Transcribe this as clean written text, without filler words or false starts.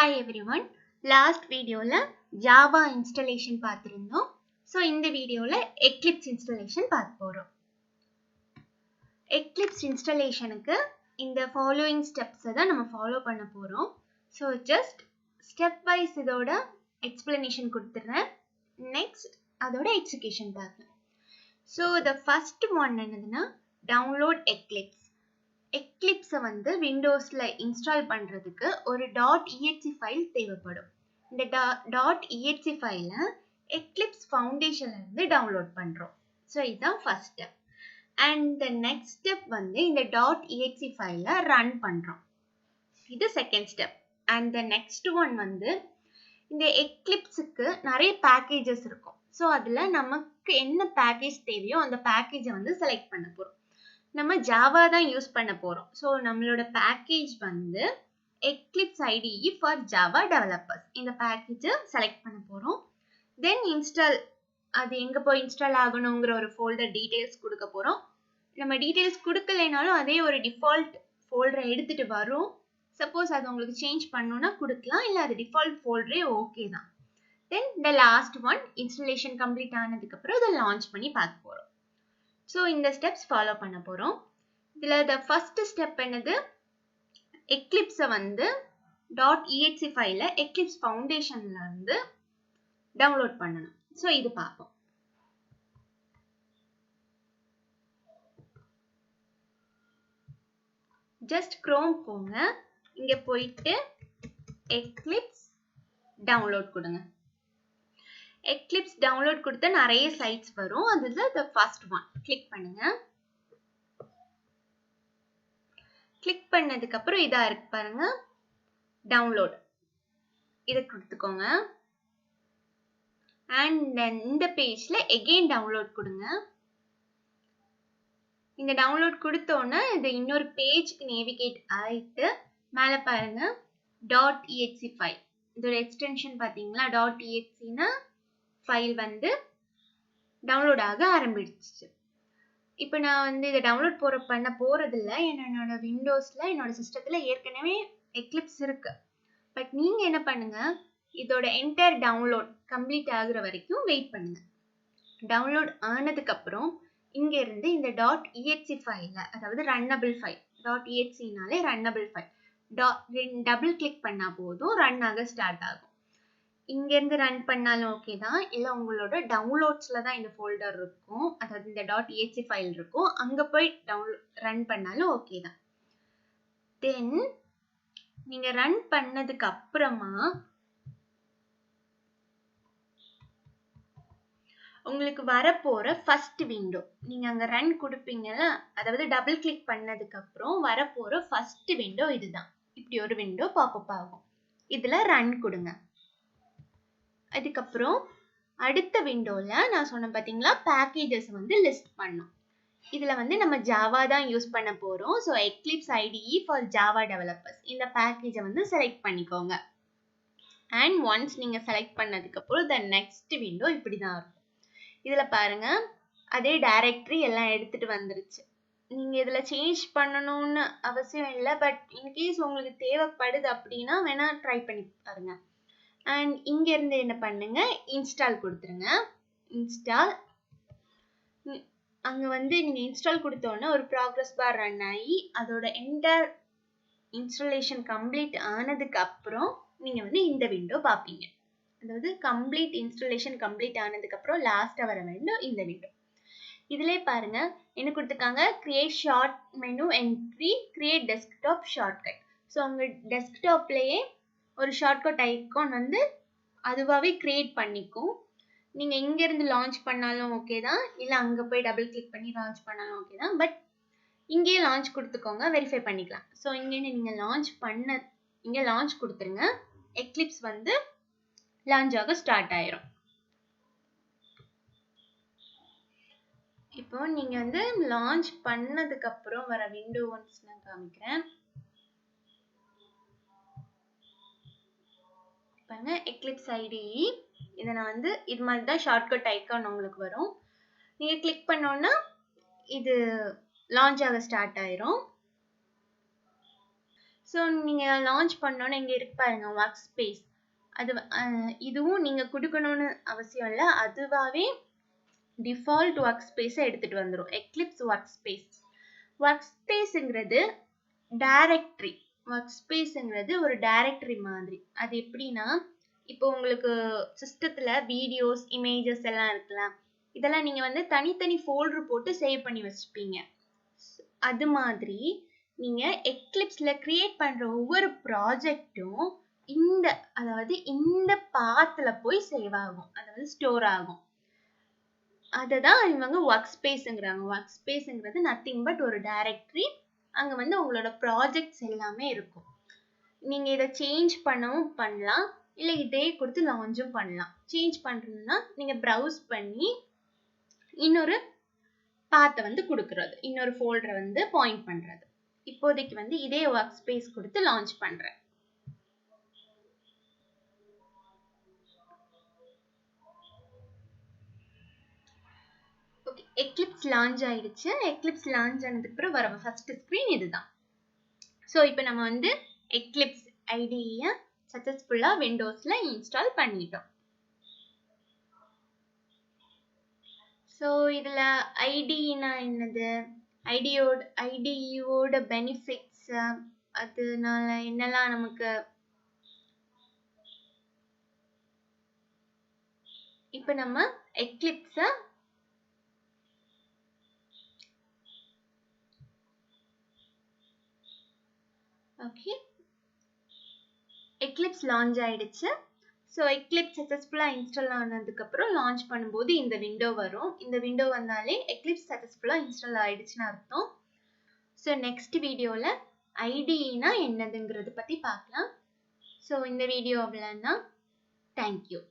Hi everyone. Last video la Java installation பார்த்திருந்தோம். So இந்த வீடியோல Eclipse installation பார்க்க போறோம். Eclipse installationக்கு இந்த following steps தான் நம்ம follow பண்ண போறோம். So just step wise இதோட explanation கொடுத்துறேன். Next அதோட execution பார்க்கலாம். So the first one என்னதுன்னா download Eclipse. Eclipse வந்து Windowsல install பண்றதுக்கு ஒரு .exe file தேவைப்படும். இந்த .exe file Eclipse Foundation இருந்து download பண்றோம். So இதுதான் first step. And the next step வந்து இந்த .exe file run பண்றோம். இது second step. And the next one வந்து இந்த Eclipseக்கு நிறைய packages இருக்கும். So அதுல நமக்கு என்ன package தேவையோ அந்த package வந்து select பண்ண போறோம். நம்ம Java தான் யூஸ் பண்ண போறோம். So நம்மளோட பேக்கேஜ் வந்து Eclipse IDE for Java developers. இந்த பேக்கேஜ் செலக்ட் பண்ண போறோம். Then install அது எங்க போய் இன்ஸ்டால் ஆகணும்ங்கற ஒரு ஃபோல்டர் டீடைல்ஸ் கொடுக்க போறோம். நம்ம டீடைல்ஸ் கொடுக்கலைனாலும் அதே ஒரு டிஃபால்ட் ஃபோல்டரை எடுத்துட்டு வரும். சப்போஸ் அது உங்களுக்கு சேஞ்ச் பண்ணனும்னா கொடுக்கலாம், இல்ல அது டிஃபால்ட் ஃபோல்டரே ஓகே தான். Then the last one installation complete ஆனதுக்கு அப்புறம் இத லான்ச் பண்ணி பார்க்க போறோம். So இந்த steps follow பண்ண போறோம். இதுல the first step என்னது, Eclipse வந்து .exe file Eclipse Foundationல இருந்து டவுன்லோட் பண்ணனும். So இது பாப்போம். Just Chrome போங்க. இங்க போயிட்டு Eclipse download கொடுங்க. Eclipse download கொடுத்த நிறைய sites வரும். அதுல the first one click பண்ணுங்க. கிளிக் பண்ணதுக்கு அப்புறம் இதா இருக்கு பாருங்க, download. இத கொடுத்துக்கோங்க. And then இந்த பேஜ்ல again download கொடுங்க. இந்த download கொடுத்தோனே இது இன்னொரு பேஜ்க்கு நேவிகேட் ஆயிட்டு மேல பாருங்க .exe file. இதோட எக்ஸ்டென்ஷன் பாத்தீங்களா, .exe னா ஃபைல் வந்து டவுன்லோட் ஆக ஆரம்பிச்சிச்சு. இப்போ நான் வந்து இத டவுன்லோட் பண்ண போறது இல்ல. என்னோட விண்டோஸ்ல என்னோட சிஸ்டத்துல ஏற்கனவே Eclipse இருக்கு. பட் நீங்க என்ன பண்ணுங்க, இதோட என்டையர் டவுன்லோட் கம்ப்ளீட் ஆகுற வரைக்கும் வெயிட் பண்ணுங்க. டவுன்லோட் ஆனதுக்கு அப்புறம் இங்க இருந்து இந்த .exe ஃபைல்ல, அதாவது ரன்னபிள் ஃபைல், .exe னாலே ரன்னபிள் ஃபைல், டபுள் கிளிக் பண்ணா போதும் ரன் ஆக ஸ்டார்ட் ஆகும். இங்க இருந்து ரன் பண்ணாலும் ஓகே தான், இல்ல உங்களோட டவுன்லோட்ஸ்ல தான் இந்த ஃபோல்டர் இருக்கும், அதாவது இந்த .exe ஃபைல் இருக்கும், அங்க போய் ரன் பண்ணாலும் ஓகே தான். தென் நீங்க ரன் பண்ணதுக்கு அப்புறமா உங்களுக்கு வரப்போற ஃபர்ஸ்ட் விண்டோ, நீங்க அங்க ரன் கொடுப்பீங்கல, அதாவது டபுள் கிளிக் பண்ணதுக்கு அப்புறம் வரப்போற ஃபர்ஸ்ட் விண்டோ இதுதான். இப்படி ஒரு விண்டோ பாப்அப் ஆகும். இதுல ரன் கொடுங்க. அதுக்கப்புறம் அடுத்த விண்டோல நான் சொன்ன பாத்தீங்களா, பேக்கேஜஸ் வந்து லிஸ்ட் பண்ணும். இதுல வந்து நம்ம ஜாவா தான் யூஸ் பண்ண போறோம். So Eclipse IDE for Java developers இந்த பேக்கேஜை வந்து செலக்ட் பண்ணிக்கோங்க. அண்ட் ஒன்ஸ் நீங்க செலக்ட் பண்ணதுக்கு அப்புறம் the next விண்டோ இப்படிதான் இருக்கும். இதுல பாருங்க அதே டைரக்டரி எல்லாம் எடுத்துட்டு வந்துருச்சு. நீங்க இதுல சேஞ்ச் பண்ணணும்னு அவசியம் இல்லை, பட் இன்கேஸ் உங்களுக்கு தேவைப்படுது அப்படின்னா வேணா ட்ரை பண்ணி பாருங்க. அண்ட் இங்க இருந்து என்ன பண்ணுங்க, இன்ஸ்டால் கொடுத்துருங்க. இன்ஸ்டால், அங்க வந்து நீங்க இன்ஸ்டால் கொடுத்தோன்னா ஒரு ப்ராக்ரஸ் பார் ரன் ஆகி அதோட என்டையர் இன்ஸ்டாலேஷன் கம்ப்ளீட் ஆனதுக்கு அப்புறம் நீங்க வந்து இந்த விண்டோ பாப்பீங்க. அதாவது கம்ப்ளீட் இன்ஸ்டாலேஷன் கம்ப்ளீட் ஆனதுக்கு அப்புறம் லாஸ்டா வர விண்டோ இந்த விண்டோ. இதுலயே பாருங்க என்ன கொடுத்துருக்காங்க, create short menu entry, create desktop shortcut. So உங்க டெஸ்க்டாப்லயே ஒரு ஷார்ட்கட் ஐகான் வந்து அதுவாவே கிரியேட் பண்ணிக்கும். நீங்க இங்க இருந்து லான்ச் பண்ணாலும் ஓகே தான், இல்ல அங்க போய் டபுள் கிளிக் பண்ணி லான்ச் பண்ணாலும் ஓகே தான். பட் இங்கேயே லான்ச் கொடுத்துக்கோங்க, வெரிஃபை பண்ணிக்கலாம். ஸோ இங்க நீங்க இங்க லான்ச் கொடுத்துருங்க. Eclipse வந்து லான்ச் ஆக ஸ்டார்ட் ஆயிரும். இப்போ நீங்க வந்து லான்ச் பண்ணதுக்கு அப்புறம் வர விண்டோ ஒன்ஸ் நான் காமிக்கிறேன். பாருங்க Eclipse IDE. இதை நான் வந்து இது மாதிரி தான் ஷார்ட்கட் ஐகான் உங்களுக்கு வரும். நீங்க கிளிக் பண்ணோம்னா இது லான்ச் ஆக ஸ்டார்ட் ஆயிரும். ஸோ நீங்கள் லான்ச் பண்ணோன்னு இங்கே இருக்கு பாருங்க ஒர்க் ஸ்பேஸ். அது இதுவும் நீங்கள் கொடுக்கணும்னு அவசியம் இல்லை, அதுவாகவே டிஃபால்ட் ஒர்க் ஸ்பேஸை எடுத்துகிட்டு வந்துடும். Eclipse work space. ஒர்க் ஸ்பேஸுங்கிறது டைரக்டரி. ஒர்க் ஸ்பேஸுங்கிறது ஒரு டைரக்டரி மாதிரி. அது எப்படின்னா, இப்போ உங்களுக்கு சிஸ்டத்தில் வீடியோஸ் இமேஜஸ் எல்லாம் இருக்கலாம், இதெல்லாம் நீங்கள் வந்து தனித்தனி ஃபோல்டர் போட்டு சேவ் பண்ணி வச்சுப்பீங்க. அது மாதிரி நீங்கள் எக்லிப்ஸில் கிரியேட் பண்ணுற ஒவ்வொரு ப்ராஜெக்டும் அதாவது இந்த பாத்தில் போய் சேவ் ஆகும், அதாவது ஸ்டோர் ஆகும். அதை தான் இவங்க ஒர்க் ஸ்பேஸுங்கிறாங்க. ஒர்க் ஸ்பேஸுங்கிறது நத்திங் பட் ஒரு டைரக்டரி. அங்கே வந்து உங்களோட ப்ராஜெக்ட்ஸ் எல்லாமே இருக்கும். நீங்கள் இதை சேஞ்ச் பண்ணவும் பண்ணலாம், இல்லை இதே கொடுத்து லான்ச்சும் பண்ணலாம். சேஞ்ச் பண்ணுறதுன்னா நீங்கள் ப்ரௌஸ் பண்ணி இன்னொரு பாத்தை வந்து கொடுக்குறது, இன்னொரு ஃபோல்டரை வந்து பாயிண்ட் பண்ணுறது. இப்போதைக்கு வந்து இதே ஒர்க் ஸ்பேஸ் கொடுத்து லான்ச் பண்ணுறேன். ஓகே, எக்லிப்ஸ் லான்ச் ஆயிடுச்சு. எக்லிப்ஸ் லான்ச் ஆனதுக்கு அப்புறம் வர ஃபர்ஸ்ட் ஸ்க்ரீன் இதுதான். ஸோ இப்போ நம்ம வந்து எக்லிப்ஸ் ஐடியை சக்ஸஸ்ஃபுல்லாக விண்டோஸில் இன்ஸ்டால் பண்ணிட்டோம். ஸோ இதில் ஐடினா என்னது, ஐடியோட பெனிஃபிட்ஸ், அதனால என்னெல்லாம் நமக்கு இப்போ நம்ம எக்லிப்ஸை ஓகே எக்லிப்ஸ் லான்ச் ஆயிடுச்சு. ஸோ எக்லிப்ஸ் சக்ஸஸ்ஃபுல்லாக இன்ஸ்டால் ஆனதுக்கப்புறம் லான்ச் பண்ணும்போது இந்த விண்டோ வரும். இந்த விண்டோ வந்தாலே எக்லிப்ஸ் சக்ஸஸ்ஃபுல்லாக இன்ஸ்டால் ஆயிடுச்சுன்னு அர்த்தம். ஸோ நெக்ஸ்ட் வீடியோவில் ஐடினா என்னதுங்கிறது பற்றி பார்க்கலாம். ஸோ இந்த வீடியோ அவ்வளோதான். தேங்க்யூ.